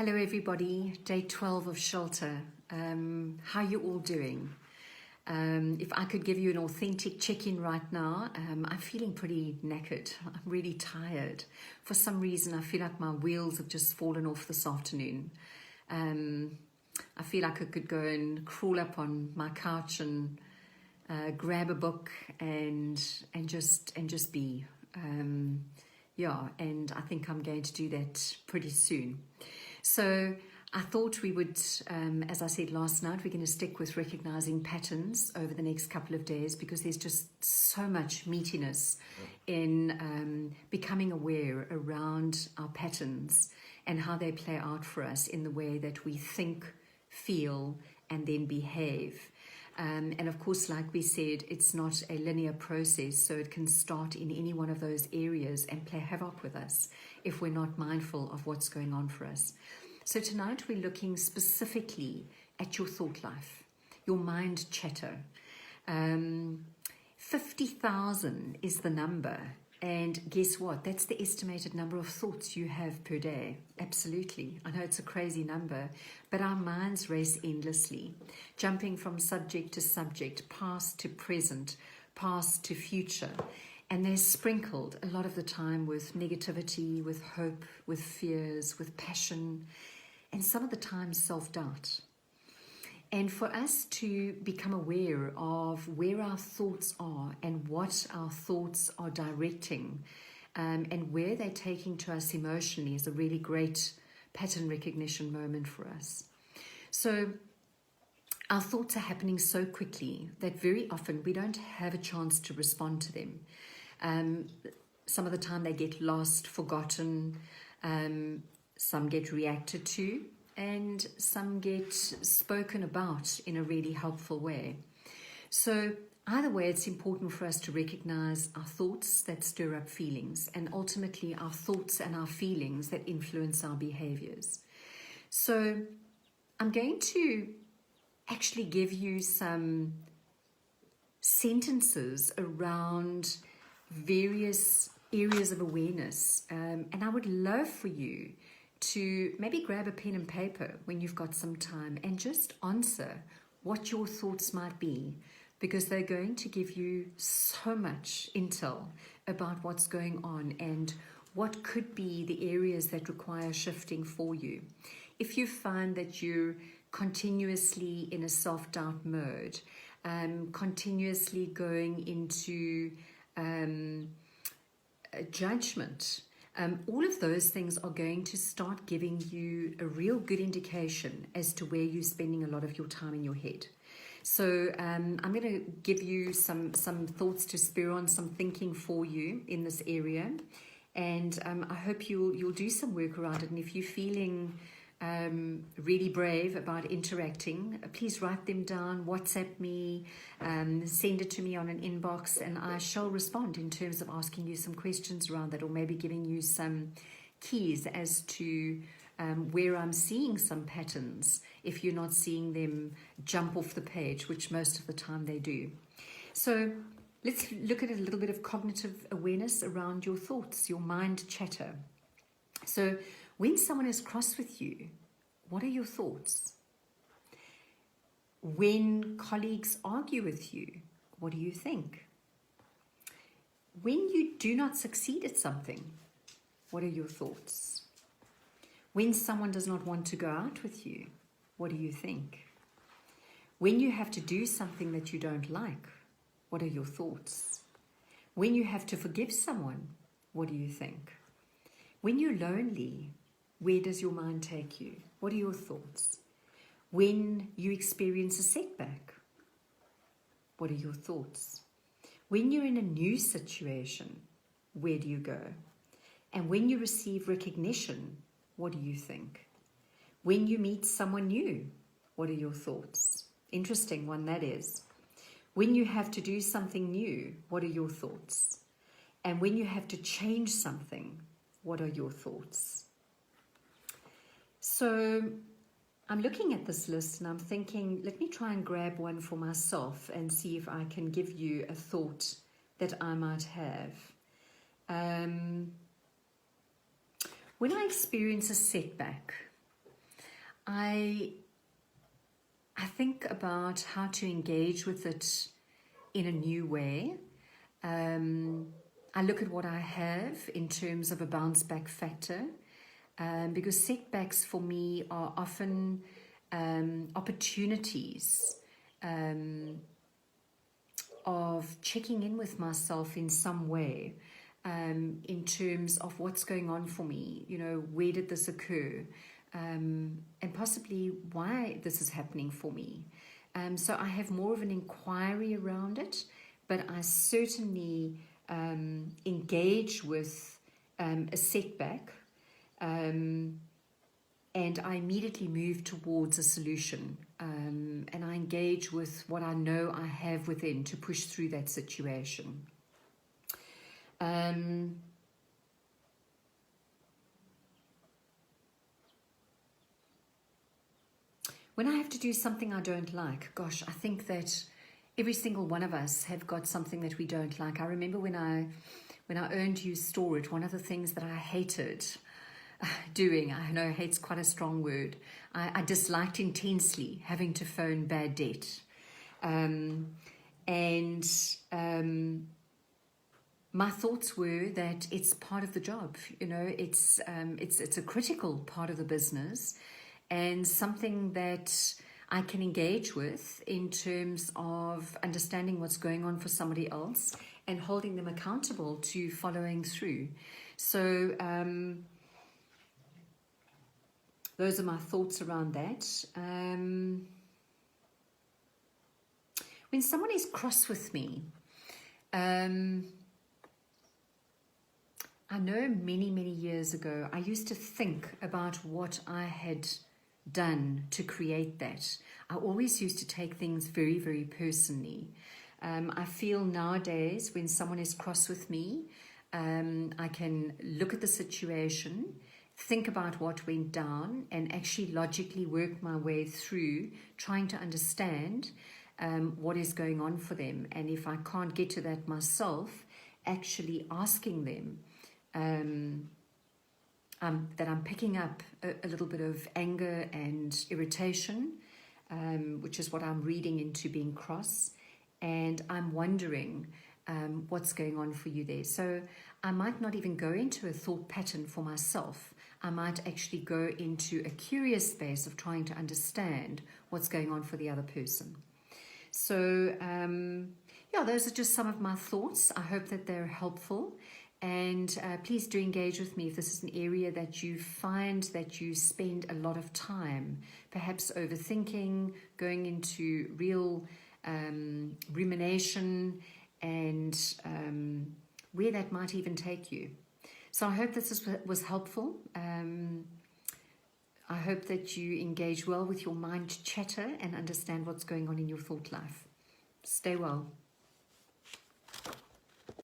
Hello everybody, day 12 of shelter. How are you all doing? If I could give you an authentic check-in right now, I'm feeling pretty knackered. I'm really tired. For some reason, I feel like my wheels have just fallen off this afternoon. I feel like I could go and crawl up on my couch and grab a book and just be. And I think I'm going to do that pretty soon. So I thought we would, as I said last night, we're going to stick with recognizing patterns over the next couple of days because there's just so much meatiness in becoming aware around our patterns and how they play out for us in the way that we think, feel, and then behave. And of course, like we said, it's not a linear process, so it can start in any one of those areas and play havoc with us if we're not mindful of what's going on for us. So tonight we're looking specifically at your thought life, your mind chatter. 50,000 is the number. And guess what? That's the estimated number of thoughts you have per day. Absolutely. I know it's a crazy number, but our minds race endlessly, jumping from subject to subject, past to present, past to future. And they're sprinkled a lot of the time with negativity, with hope, with fears, with passion, and some of the time self-doubt. And for us to become aware of where our thoughts are and what our thoughts are directing and where they're taking to us emotionally is a really great pattern recognition moment for us. So our thoughts are happening so quickly that very often we don't have a chance to respond to them. Some of the time they get lost, forgotten, some get reacted to, and some get spoken about in a really helpful way. So either way, it's important for us to recognize our thoughts that stir up feelings, and ultimately our thoughts and our feelings that influence our behaviors. So I'm going to actually give you some sentences around various areas of awareness, and I would love for you to maybe grab a pen and paper when you've got some time and just answer what your thoughts might be, because they're going to give you so much intel about what's going on and what could be the areas that require shifting for you. If you find that you're continuously in a self-doubt mode, continuously going into judgment, all of those things are going to start giving you a real good indication as to where you're spending a lot of your time in your head. So I'm going to give you some thoughts to spur on, some thinking for you in this area, and I hope you'll do some work around it. And if you're feeling really brave about interacting, please write them down, WhatsApp me, send it to me on an inbox, and I shall respond in terms of asking you some questions around that, or maybe giving you some keys as to where I'm seeing some patterns if you're not seeing them jump off the page, which most of the time they do. So let's look at a little bit of cognitive awareness around your thoughts, your mind chatter. So when someone is cross with you, what are your thoughts? When colleagues argue with you, what do you think? When you do not succeed at something, what are your thoughts? When someone does not want to go out with you, what do you think? When you have to do something that you don't like, what are your thoughts? When you have to forgive someone, what do you think? When you're lonely, where does your mind take you? What are your thoughts? When you experience a setback, what are your thoughts? When you're in a new situation, where do you go? And when you receive recognition, what do you think? When you meet someone new, what are your thoughts? Interesting one that is. When you have to do something new, what are your thoughts? And when you have to change something, what are your thoughts? So I'm looking at this list and I'm thinking, let me try and grab one for myself and see if I can give you a thought that I might have. When I experience a setback, I think about how to engage with it in a new way. I look at what I have in terms of a bounce back factor, because setbacks for me are often opportunities of checking in with myself in some way, in terms of what's going on for me. Where did this occur? And possibly why this is happening for me. So I have more of an inquiry around it, but I certainly engage with a setback, and I immediately move towards a solution, and I engage with what I know I have within to push through that situation. When I have to do something I don't like, gosh, I think that every single one of us have got something that we don't like. I remember when I owned Use Store It, one of the things that I hated doing, I know hate's quite a strong word, I disliked intensely having to phone bad debt. My thoughts were that it's part of the job. It's a critical part of the business, and something that I can engage with in terms of understanding what's going on for somebody else and holding them accountable to following through. So those are my thoughts around that. When someone is cross with me, I know many, many years ago, I used to think about what I had done to create that. I always used to take things very, very personally. I feel nowadays when someone is cross with me, I can look at the situation, think about what went down, and actually logically work my way through trying to understand what is going on for them. And if I can't get to that myself, actually asking them that I'm picking up a little bit of anger and irritation, which is what I'm reading into being cross, and I'm wondering what's going on for you there. So I might not even go into a thought pattern for myself. I might actually go into a curious space of trying to understand what's going on for the other person. So yeah, those are just some of my thoughts. I hope that they're helpful. And please do engage with me if this is an area that you find that you spend a lot of time, perhaps overthinking, going into real rumination, and where that might even take you. So I hope this was helpful. I hope that you engage well with your mind chatter and understand what's going on in your thought life. Stay well.